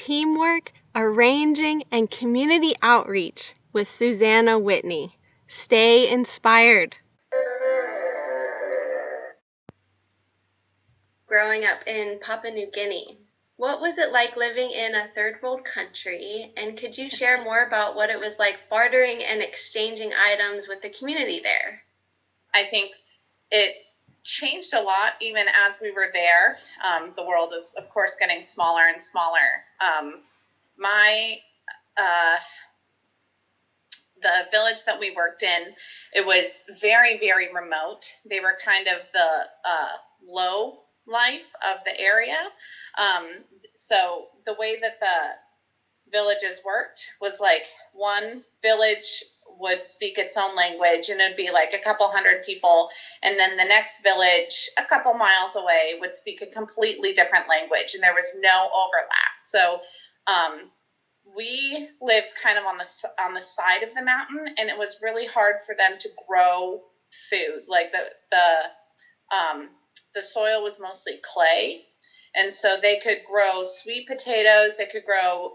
teamwork, arranging, and community outreach with Susanna Whitney. Stay inspired. Growing up in Papua New Guinea, what was it like living in a third world country? And could you share more about what it was like bartering and exchanging items with the community there? I think it changed a lot even as we were there. The world is, of course, getting smaller and smaller. The village that we worked in, it was very, very remote. They were kind of the low life of the area. So the way that the villages worked was like one village would speak its own language, and it'd be like a couple hundred people, and then the next village a couple miles away would speak a completely different language, and there was no overlap. So we lived kind of on the side of the mountain, and it was really hard for them to grow food. Like the soil was mostly clay, and so they could grow sweet potatoes, they could grow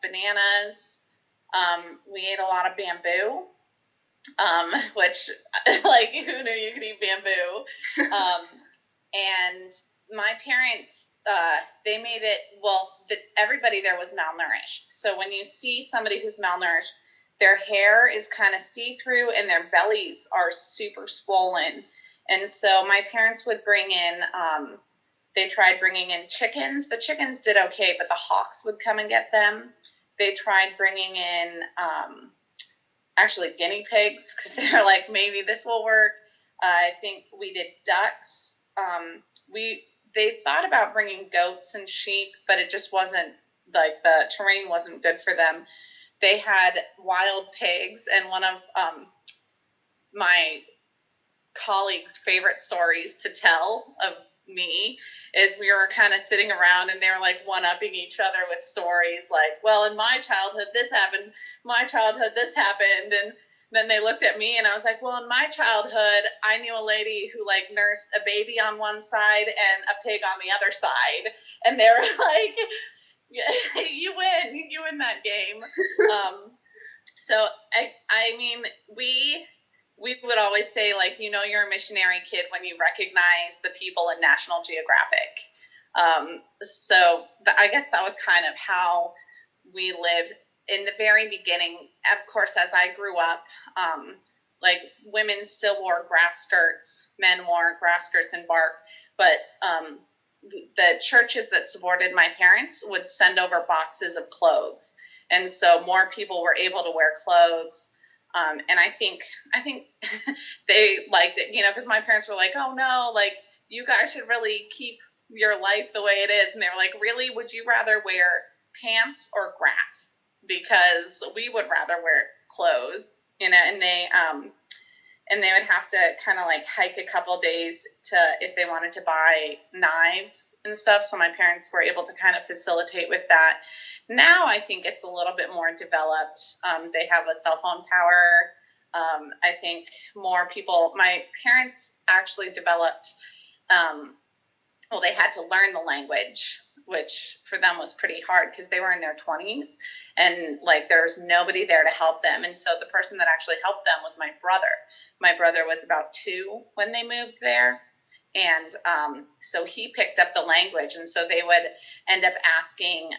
bananas. We ate a lot of bamboo, which, like, who knew you could eat bamboo? And my parents, they made it, everybody there was malnourished. So when you see somebody who's malnourished, their hair is kind of see-through and their bellies are super swollen. And so my parents would bring in, they tried bringing in chickens. The chickens did okay, but the hawks would come and get them. They tried bringing in actually guinea pigs, because they were like, maybe this will work. I think we did ducks. They thought about bringing goats and sheep, but it just wasn't, like, the terrain wasn't good for them. They had wild pigs, and one of my colleagues' favorite stories to tell of me is we were kind of sitting around and they were like one-upping each other with stories like, well, in my childhood this happened, my childhood this happened. And then they looked at me and I was like, well, in my childhood I knew a lady who like nursed a baby on one side and a pig on the other side, and they were like, you win that game. So I mean, we would always say, like, you know, you're a missionary kid when you recognize the people in National Geographic. So I guess that was kind of how we lived in the very beginning. Of course, as I grew up, like, women still wore grass skirts, men wore grass skirts and bark, but the churches that supported my parents would send over boxes of clothes. And so more people were able to wear clothes. And I think they liked it, you know, because my parents were like, oh no, like, you guys should really keep your life the way it is. And they were like, really, would you rather wear pants or grass? Because we would rather wear clothes, you know. And they would have to kind of like hike a couple days if they wanted to buy knives and stuff. So my parents were able to kind of facilitate with that. Now I think it's a little bit more developed. They have a cell phone tower. I think more people, my parents actually developed, they had to learn the language, which for them was pretty hard because they were in their 20s and like there's nobody there to help them. And so the person that actually helped them was my brother. My brother was about 2 when they moved there. And so he picked up the language. And so they would end up asking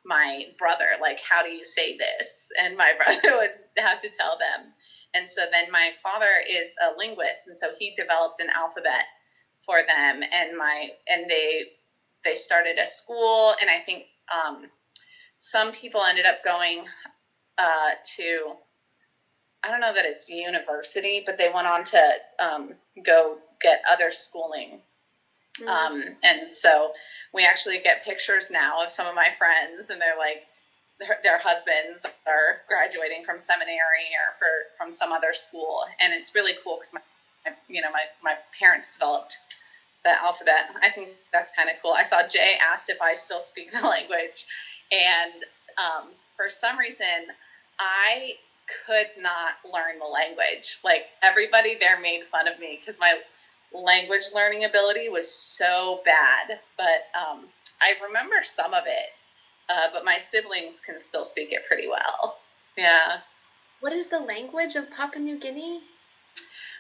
my brother, like, how do you say this? And my brother would have to tell them. And so then my father is a linguist. And so he developed an alphabet for them. And they started a school. And I think some people ended up going to, I don't know that it's university, but they went on to go get other schooling. Mm-hmm. And so we actually get pictures now of some of my friends, and they're like, their husbands are graduating from seminary or from some other school. And it's really cool because my parents developed the alphabet. I think that's kind of cool. I saw Jay asked if I still speak the language. And for some reason, I could not learn the language. Like, everybody there made fun of me because my language learning ability was so bad. But I remember some of it. but my siblings can still speak it pretty well. Yeah. What is the language of Papua New Guinea?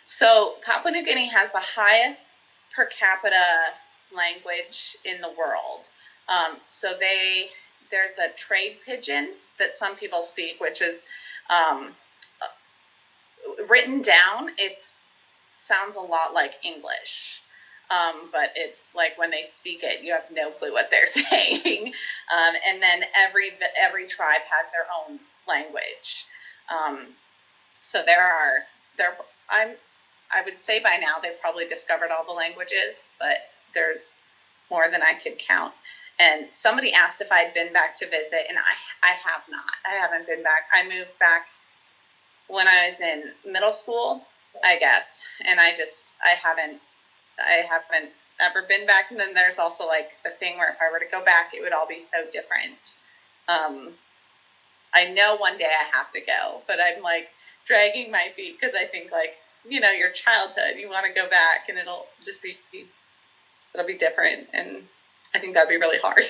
So Papua New Guinea has the highest per capita language in the world. So there's a trade pidgin that some people speak, which is written down. It sounds a lot like English. But it, like, when they speak it, you have no clue what they're saying. And then every tribe has their own language. So I would say by now they've probably discovered all the languages, but there's more than I could count. And somebody asked if I'd been back to visit, and I have not. I haven't been back. I moved back when I was in middle school, I guess, and I haven't ever been back. And then there's also like the thing where if I were to go back, it would all be so different. I know one day I have to go, but I'm like dragging my feet because I think, like, you know, your childhood, you want to go back and it'll be different. And I think that'd be really hard.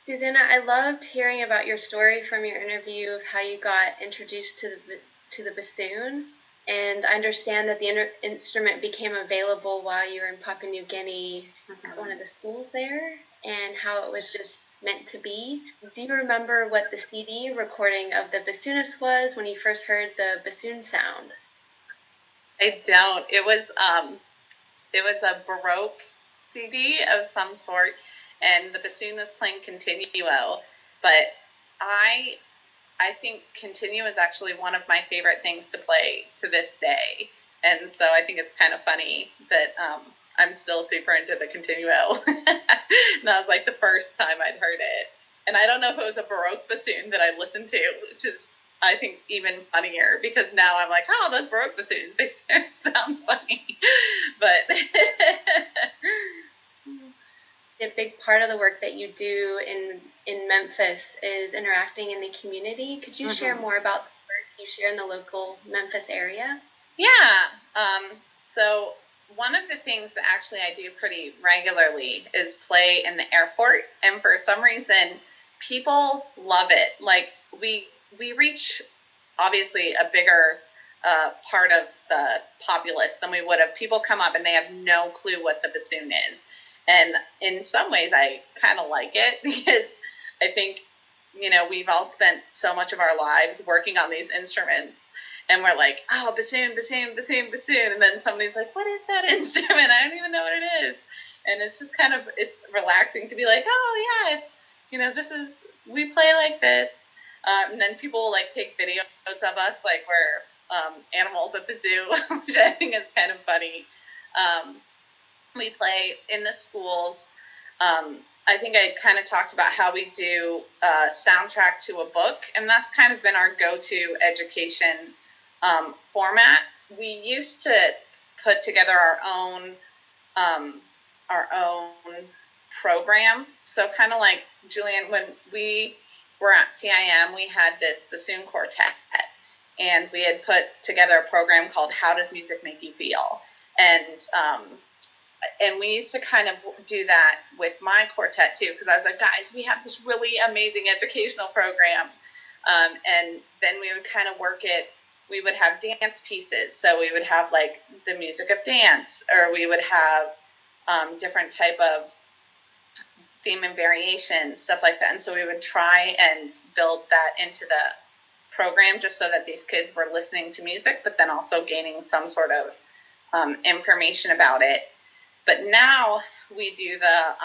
Susanna, I loved hearing about your story from your interview of how you got introduced to the bassoon. And I understand that the instrument became available while you were in Papua New Guinea at one of the schools there, and how it was just meant to be. Do you remember what the CD recording of the bassoonist was when you first heard the bassoon sound? I don't. It was a Baroque CD of some sort, and the bassoon was playing continuo. But I think continuo is actually one of my favorite things to play to this day. And so I think it's kind of funny that I'm still super into the continuo. And that was like the first time I'd heard it. And I don't know if it was a Baroque bassoon that I listened to, which is, I think, even funnier, because now I'm like, oh, those Baroque bassoons, they sound funny. But a big part of the work that you do in Memphis is interacting in the community. Could you share more about the work you share in the local Memphis area? Yeah. So one of the things that actually I do pretty regularly is play in the airport. And for some reason, people love it. Like, we reach, obviously, a bigger part of the populace than we would have. People come up and they have no clue what the bassoon is. And in some ways, I kind of like it, because I think, you know, we've all spent so much of our lives working on these instruments, and we're like, oh, bassoon, bassoon, bassoon, bassoon. And then somebody's like, what is that instrument? I don't even know what it is. And it's just kind of, it's relaxing to be like, oh, yeah, it's, you know, we play like this. And then people will like take videos of us, like we're animals at the zoo, which I think is kind of funny. We play in the schools. I think I kind of talked about how we do a soundtrack to a book, and that's kind of been our go-to education format. We used to put together our own program. So kind of like Julian, when we were at CIM, we had this bassoon quartet, and we had put together a program called How Does Music Make You Feel? And we used to kind of do that with my quartet too, because I was like, guys, we have this really amazing educational program. And then we would kind of work it. We would have dance pieces. So we would have like the music of dance, or we would have different type of theme and variations, stuff like that. And so we would try and build that into the program, just so that these kids were listening to music, but then also gaining some sort of information about it. But now we do the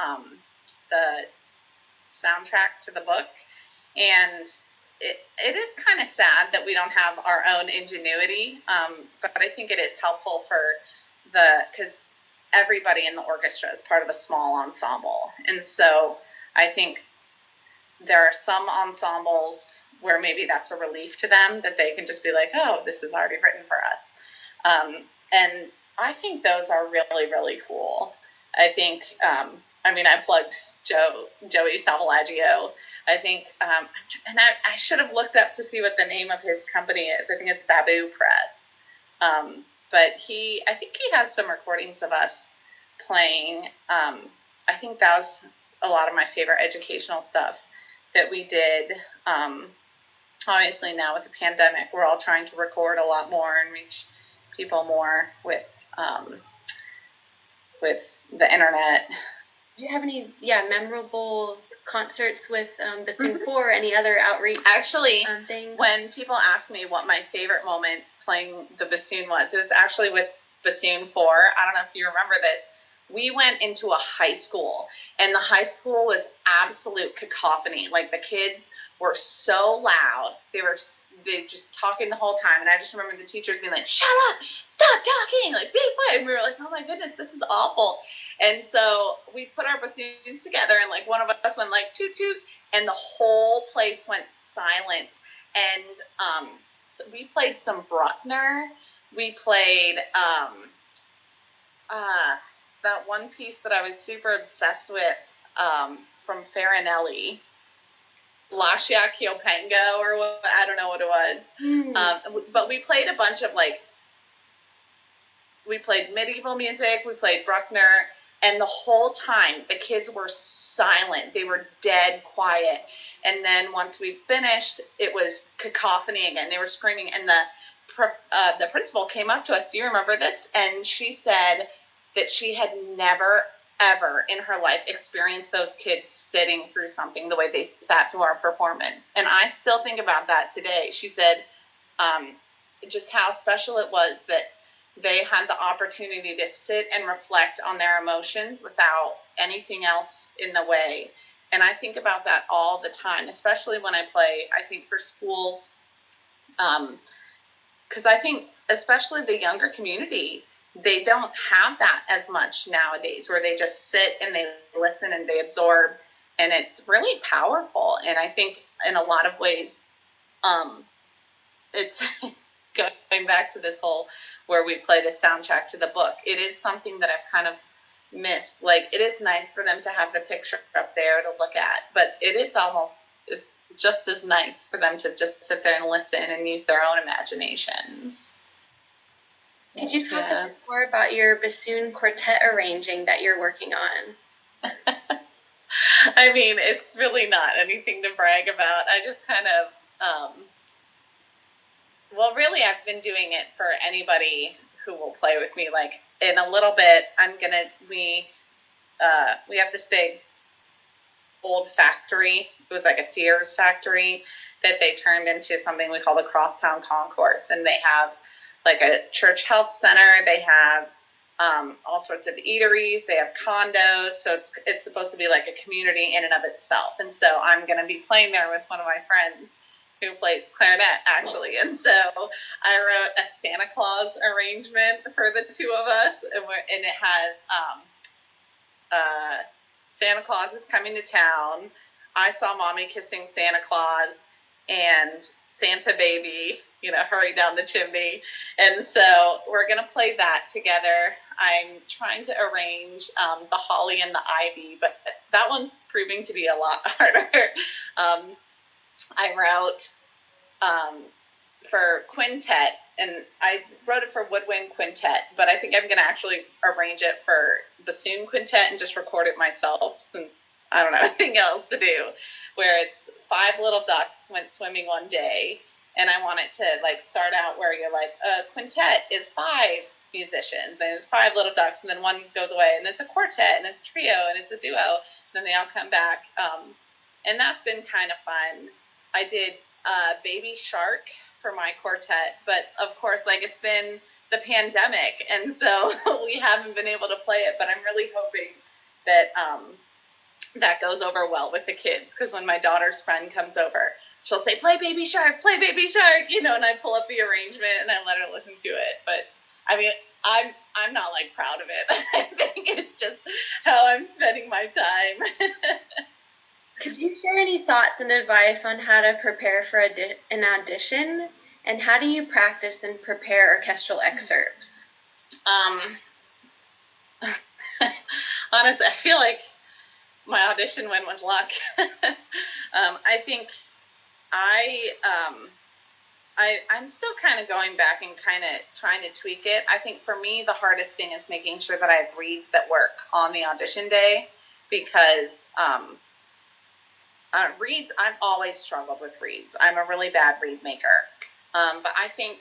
soundtrack to the book, and it is kind of sad that we don't have our own ingenuity, but I think it is helpful because everybody in the orchestra is part of a small ensemble. And so I think there are some ensembles where maybe that's a relief to them, that they can just be like, oh, this is already written for us. And I think those are really, really cool. I think, I plugged Joey Salvalaggio. I think, and I should have looked up to see what the name of his company is. I think it's Babu Press. But I think he has some recordings of us playing. I think that was a lot of my favorite educational stuff that we did. Obviously now with the pandemic, we're all trying to record a lot more and reach people more with the internet. Do you have any, memorable concerts with Bassoon 4 or any other outreach? Actually, things? When people ask me what my favorite moment playing the bassoon was, it was actually with Bassoon 4. I don't know if you remember this. We went into a high school, and the high school was absolute cacophony. Like, the kids were so loud. They just talking the whole time. And I just remember the teachers being like, "Shut up, stop talking, like, be quiet." And we were like, "Oh my goodness, this is awful." And so we put our bassoons together, and like one of us went like toot toot, and the whole place went silent. And so we played some Bruckner. We played that one piece that I was super obsessed with from Farinelli, Lascia Chiopengo, or what, I don't know what it was. But we played a bunch of we played medieval music, we played Bruckner, and the whole time the kids were silent. They were dead quiet. And then once we finished, it was cacophony again. They were screaming, and the principal came up to us. Do you remember this? And she said that she had never, ever in her life experienced those kids sitting through something the way they sat through our performance. And I still think about that today. She said just how special it was that they had the opportunity to sit and reflect on their emotions without anything else in the way. And I think about that all the time, especially when I play, I think for schools, because I think especially the younger community, they don't have that as much nowadays, where they just sit and they listen and they absorb, and it's really powerful. And I think in a lot of ways, it's going back to this whole where we play the soundtrack to the book. It is something that I've kind of missed. Like, it is nice for them to have the picture up there to look at, but it's just as nice for them to just sit there and listen and use their own imaginations. Could you talk a bit more about your bassoon quartet arranging that you're working on? I mean, it's really not anything to brag about. I just kind of, really, I've been doing it for anybody who will play with me. Like, in a little bit, we have this big old factory. It was like a Sears factory that they turned into something we call the Crosstown Concourse. And they have like a church health center. They have all sorts of eateries. They have condos. So it's supposed to be like a community in and of itself. And so I'm going to be playing there with one of my friends who plays clarinet, actually. And so I wrote a Santa Claus arrangement for the two of us. And it has Santa Claus is coming to town, I saw mommy kissing Santa Claus, and Santa baby, hurry down the chimney. And so we're going to play that together. I'm trying to arrange the holly and the ivy, but that one's proving to be a lot harder. I wrote for quintet, and I wrote it for woodwind quintet, but I think I'm going to actually arrange it for bassoon quintet and just record it myself, since I don't have anything else to do, where it's 5 little ducks went swimming one day. And I want it to start out where you're like, a quintet is 5 musicians, then 5 little ducks, and then one goes away, and it's a quartet, and it's a trio, and it's a duo, and then they all come back. And that's been kind of fun. I did Baby Shark for my quartet, but of course, it's been the pandemic, and so we haven't been able to play it, but I'm really hoping that that goes over well with the kids, because when my daughter's friend comes over, she'll say, play Baby Shark, and I pull up the arrangement and I let her listen to it. But I mean, I'm not proud of it. I think it's just how I'm spending my time. Could you share any thoughts and advice on how to prepare for an audition, and how do you practice and prepare orchestral excerpts? Honestly, I feel like my audition win was luck. I think I'm still kind of going back and kind of trying to tweak it. I think for me, the hardest thing is making sure that I have reads that work on the audition day. because reeds, I've always struggled with reeds. I'm a really bad reed maker. But I think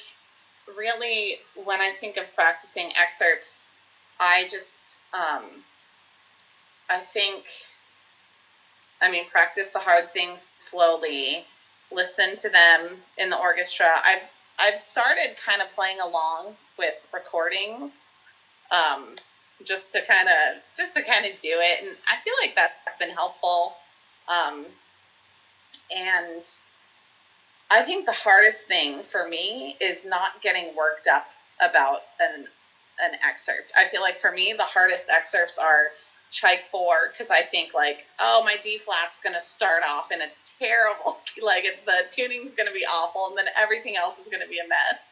really when I think of practicing excerpts, I just, I think, practice the hard things slowly, listen to them in the orchestra. I've started kind of playing along with recordings, just to kind of do it, and I feel like that's been helpful. And I think the hardest thing for me is not getting worked up about an excerpt. I feel like for me the hardest excerpts are Chike 4, because I think like, oh, my D flat's going to start off in a terrible, like the tuning's going to be awful, and then everything else is going to be a mess.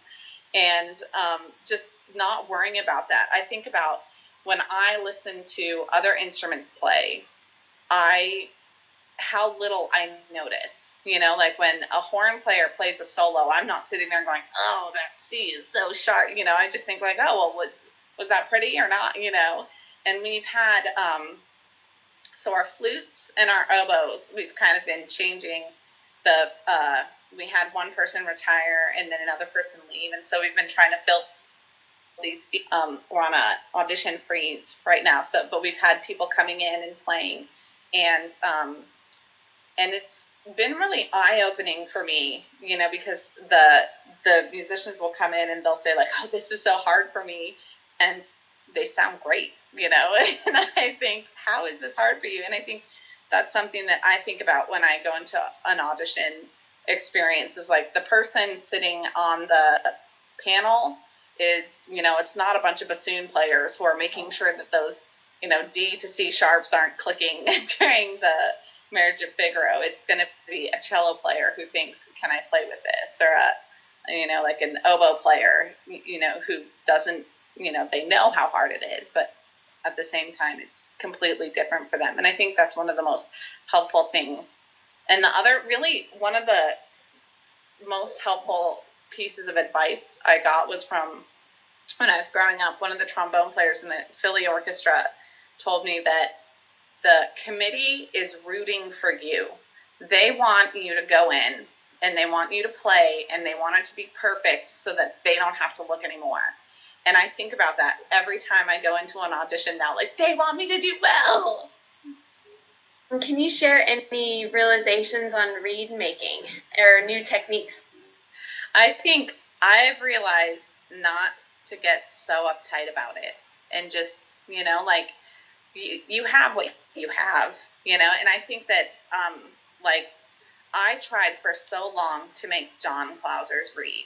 And just not worrying about that. I think about when I listen to other instruments play, how little I notice, like when a horn player plays a solo, I'm not sitting there going, oh, that C is so sharp. I just think like, oh, well, was that pretty or not? And we've had, so our flutes and our oboes, we've kind of been changing we had one person retire and then another person leave. And so we've been trying to fill these, we're on a audition freeze right now. So, but we've had people coming in and playing, and it's been really eye-opening for me, because the musicians will come in and they'll say like, oh, this is so hard for me, and they sound great, and I think, how is this hard for you? And I think that's something that I think about when I go into an audition experience, is like the person sitting on the panel is, it's not a bunch of bassoon players who are making sure that those, D to C sharps aren't clicking during the Marriage of Figaro. It's going to be a cello player who thinks, can I play with this? Or like an oboe player, who doesn't, they know how hard it is, but at the same time, it's completely different for them. And I think that's one of the most helpful things. And the other, really, one of the most helpful pieces of advice I got was from when I was growing up. One of the trombone players in the Philly orchestra told me that the committee is rooting for you. They want you to go in and they want you to play and they want it to be perfect so that they don't have to look anymore. And I think about that every time I go into an audition now, like, they want me to do well. Can you share any realizations on reed making or new techniques? I think I've realized not to get so uptight about it, and just, like, you have what you have, and I think that, like, I tried for so long to make John Clauser's reed,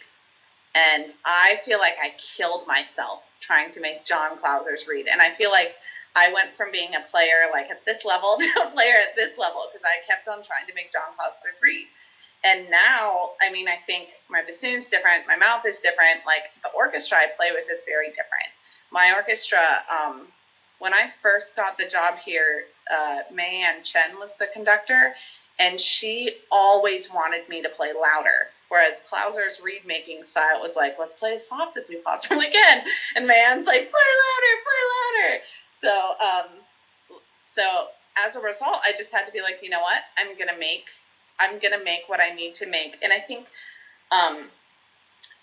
and I feel like I killed myself trying to make John Clauser's reed, and I feel like I went from being a player like at this level to a player at this level because I kept on trying to make John Clauser's reed. And now, I think my bassoon's different, my mouth is different, like the orchestra I play with is very different. My orchestra, when I first got the job here, Mayanne Chen was the conductor, and she always wanted me to play louder. Whereas Clauser's reed making style was like, let's play as soft as we possibly can. And Mayanne's like, play louder. So as a result, I just had to be like, you know what? I'm gonna make what I need to make. And I think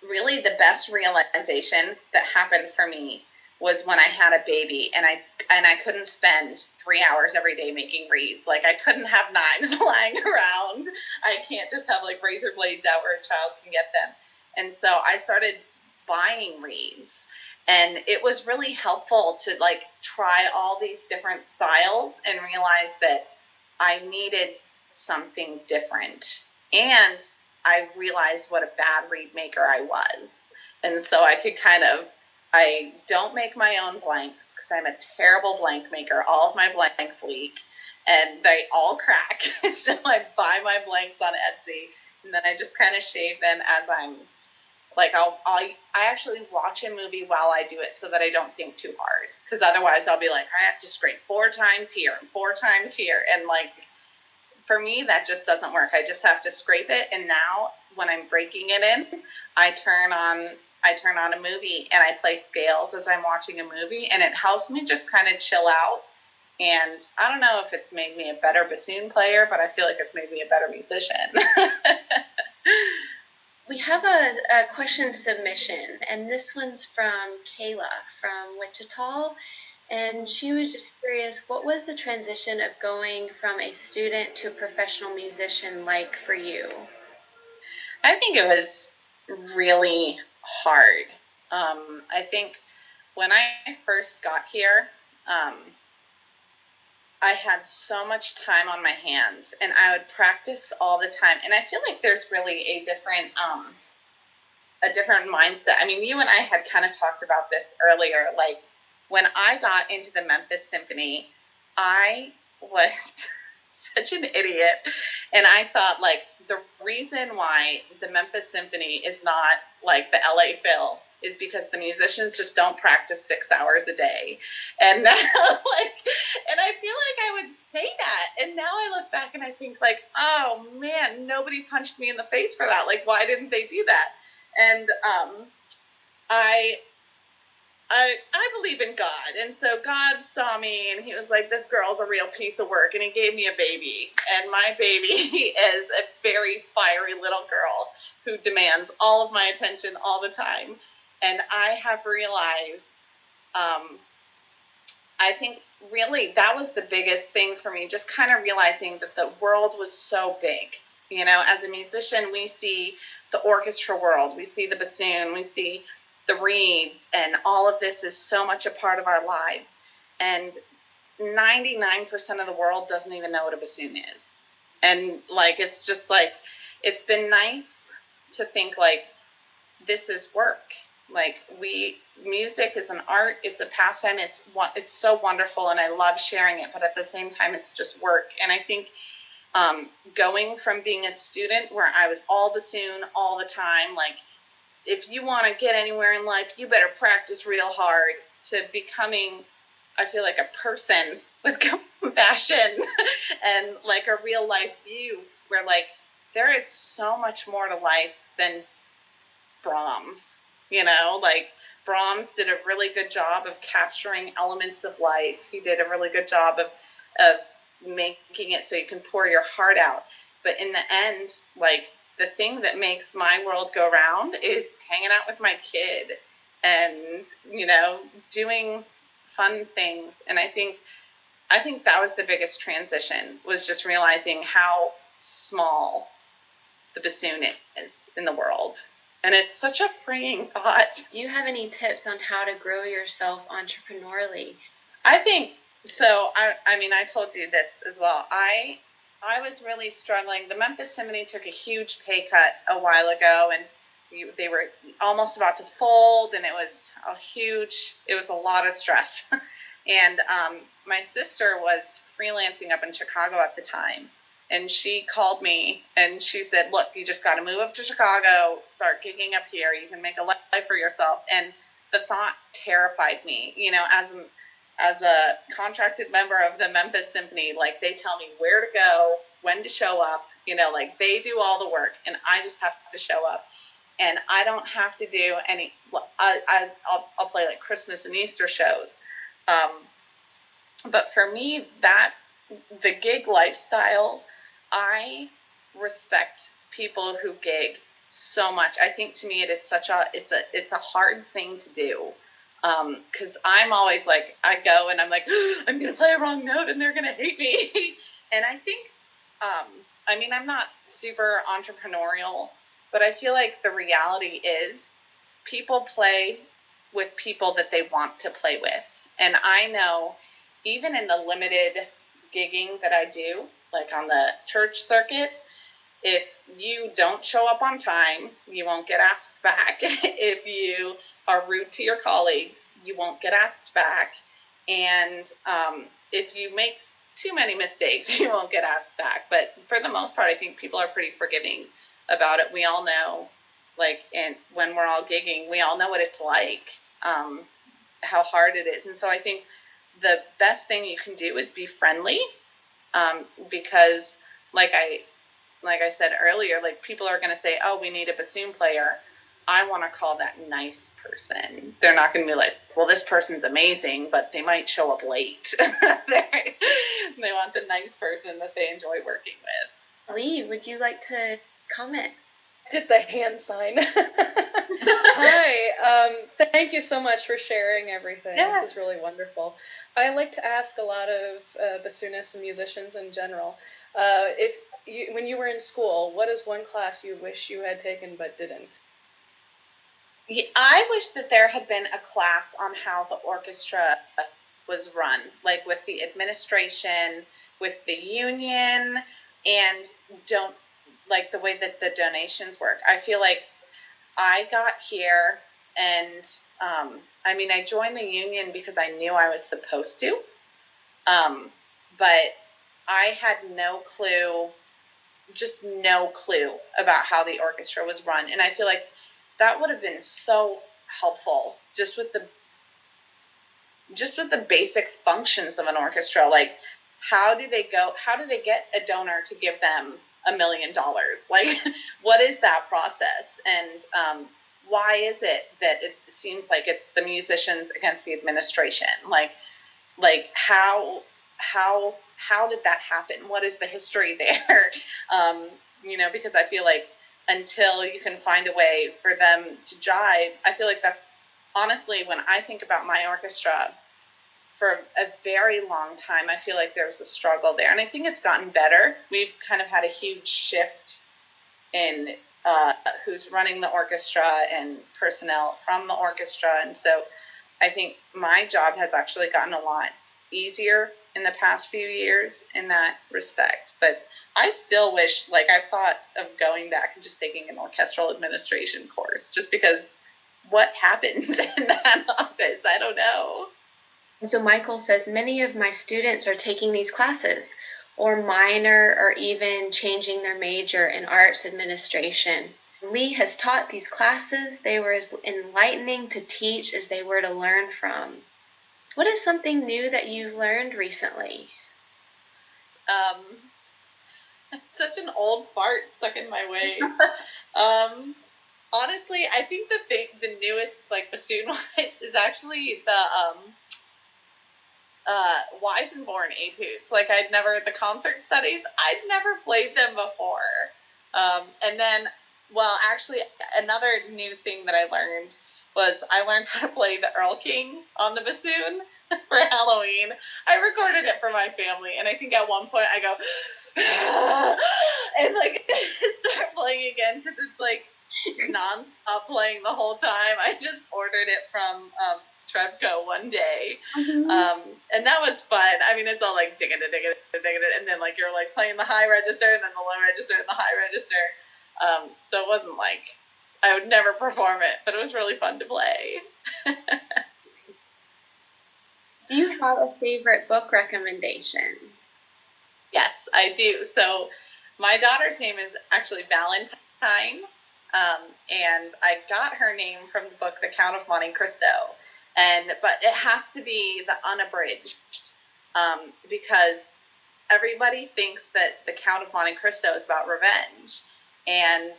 really the best realization that happened for me was when I had a baby, and I couldn't spend 3 hours every day making reeds. Like, I couldn't have knives lying around. I can't just have like razor blades out where a child can get them. And so I started buying reeds, and it was really helpful to like try all these different styles and realize that I needed something different. And I realized what a bad reed maker I was. And so I don't make my own blanks because I'm a terrible blank maker. All of my blanks leak and they all crack. So I buy my blanks on Etsy, and then I just kind of shave them as I'm like, I actually watch a movie while I do it so that I don't think too hard. Because otherwise I'll be like, I have to scrape 4 times here and 4 times here. And like, for me, that just doesn't work. I just have to scrape it. And now when I'm breaking it in, I turn on a movie and I play scales as I'm watching a movie, and it helps me just kind of chill out And I don't know if it's made me a better bassoon player, but I feel like it's made me a better musician. We have a question submission, and this one's from Kayla from Wichita. And she was just curious, what was the transition of going from a student to a professional musician like for you? I think it was really hard. I think when I first got here, I had so much time on my hands, and I would practice all the time. And I feel like there's really a different mindset. I mean, you and I had kind of talked about this earlier. Like when I got into the Memphis Symphony, I was such an idiot. And I thought, like, the reason why the Memphis Symphony is not like the LA Phil is because the musicians just don't practice 6 hours a day. And that, and I feel like I would say that. And now I look back and I think, like, oh man, nobody punched me in the face for that. Like, why didn't they do that? And I believe in God. And so God saw me and he was like, this girl's a real piece of work. And he gave me a baby. And my baby is a very fiery little girl who demands all of my attention all the time. And I have realized, I think really that was the biggest thing for me, just kind of realizing that the world was so big. You know, as a musician, we see the orchestra world, we see the bassoon, we see the reeds, and all of this is so much a part of our lives. And 99% of the world doesn't even know what a bassoon is. And like, it's just like, it's been nice to think like, this is work. Like music is an art, it's a pastime, it's so wonderful, and I love sharing it, but at the same time, it's just work. And I think going from being a student where I was all bassoon all the time, like, if you want to get anywhere in life, you better practice real hard, to becoming, I feel like, a person with compassion and like a real life view where like there is so much more to life than Brahms. You know, like Brahms did a really good job of capturing elements of life. He did a really good job of making it so you can pour your heart out. But in the end, like, the thing that makes my world go round is hanging out with my kid and, you know, doing fun things. And I think that was the biggest transition, was just realizing how small the bassoon is in the world. And it's such a freeing thought. Do you have any tips on how to grow yourself entrepreneurially? I think so. I mean, I told you this as well. I was really struggling. The Memphis Symphony took a huge pay cut a while ago, and they were almost about to fold, and it was a lot of stress. And my sister was freelancing up in Chicago at the time, and she called me and she said, look, you just got to move up to Chicago, start gigging up here. You can make a life for yourself. And the thought terrified me, you know, as a contracted member of the Memphis Symphony. Like, they tell me where to go, when to show up, you know, like they do all the work and I just have to show up. And I don't have to do any, I'll play like Christmas and Easter shows. But for me, the gig lifestyle, I respect people who gig so much. I think to me it is it's a hard thing to do. Because I'm always like, I go and I'm like, I'm going to play a wrong note and they're going to hate me. And I think, I mean, I'm not super entrepreneurial, but I feel like the reality is people play with people that they want to play with. And I know, even in the limited gigging that I do, like on the church circuit, if you don't show up on time, you won't get asked back. If you are rude to your colleagues, you won't get asked back. And if you make too many mistakes, you won't get asked back. But for the most part, I think people are pretty forgiving about it. We all know, like, and when we're all gigging, we all know what it's like, how hard it is. And so I think the best thing you can do is be friendly, because like I said earlier, like, people are going to say, oh, we need a bassoon player. I want to call that nice person. They're not going to be like, well, this person's amazing, but they might show up late. They want the nice person that they enjoy working with. Lee, would you like to comment? Did the hand sign. Hi, thank you so much for sharing everything. Yeah. This is really wonderful. I like to ask a lot of bassoonists and musicians in general, when you were in school, what is one class you wish you had taken but didn't? I wish that there had been a class on how the orchestra was run, like with the administration, with the union, and like the way that the donations work. I feel like I got here and I mean, I joined the union because I knew I was supposed to, but I had no clue, just no clue about how the orchestra was run. And I feel like that would have been so helpful just with the basic functions of an orchestra. Like, how do they get a donor to give them $1 million? Like, what is that process? And why is it that it seems like it's the musicians against the administration? Like how did that happen? What is the history there? Because I feel like until you can find a way for them to jive, I feel like that's honestly, when I think about my orchestra, for a very long time, I feel like there was a struggle there. And I think it's gotten better. We've kind of had a huge shift in who's running the orchestra and personnel from the orchestra. And so I think my job has actually gotten a lot easier in the past few years in that respect. But I still wish, like, I've thought of going back and just taking an orchestral administration course, just because what happens in that office? I don't know. So Michael says, many of my students are taking these classes or minor or even changing their major in arts administration. Lee has taught these classes. They were as enlightening to teach as they were to learn from. What is something new that you've learned recently? Such an old fart stuck in my ways. Honestly, I think the newest, like, bassoon-wise, is actually the Weissenborn etudes. Like, the concert studies, I'd never played them before. And then, well, actually, another new thing that I learned was I learned how to play the Earl King on the bassoon for Halloween. I recorded it for my family, and I think at one point I go, and like start playing again because it's like non-stop playing the whole time. I just ordered it from Trebco one day. And that was fun. I mean, it's all like digging it, and then like you're like playing the high register and then the low register and the high register. So it wasn't like I would never perform it, but it was really fun to play. Do you have a favorite book recommendation? Yes, I do. So my daughter's name is actually Valentine, and I got her name from the book The Count of Monte Cristo. But it has to be the unabridged, because everybody thinks that The Count of Monte Cristo is about revenge. And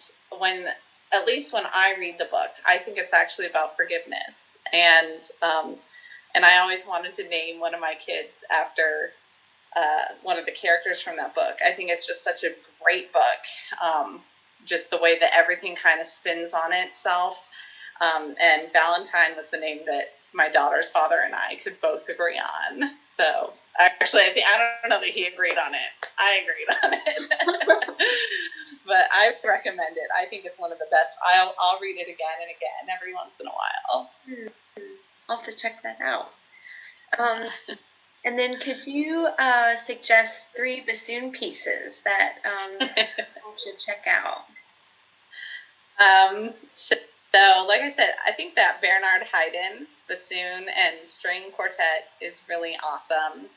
at least when I read the book, I think it's actually about forgiveness. And I always wanted to name one of my kids after one of the characters from that book. I think it's just such a great book, just the way that everything kind of spins on itself. And Valentine was the name that my daughter's father and I could both agree on. So actually, I don't know that he agreed on it. I agreed on it. But I recommend it. I think it's one of the best. I'll read it again and again every once in a while. I'll have to check that out. And then could you suggest 3 bassoon pieces that people should check out? So, like I said, I think that Bernard Haydn bassoon and string quartet is really awesome.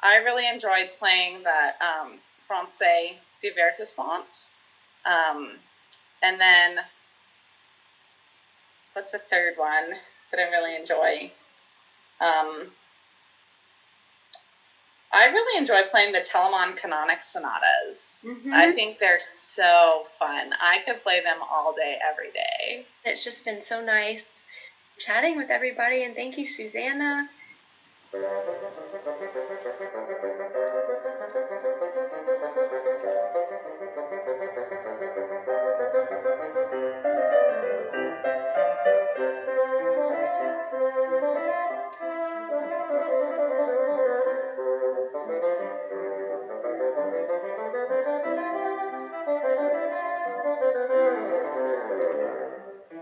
I really enjoyed playing that Francais Divertissement. And then, what's the third one that I really enjoy? I really enjoy playing the Telemann canonic sonatas. Mhm. I think they're so fun. I could play them all day, every day. It's just been so nice chatting with everybody, and thank you, Susanna.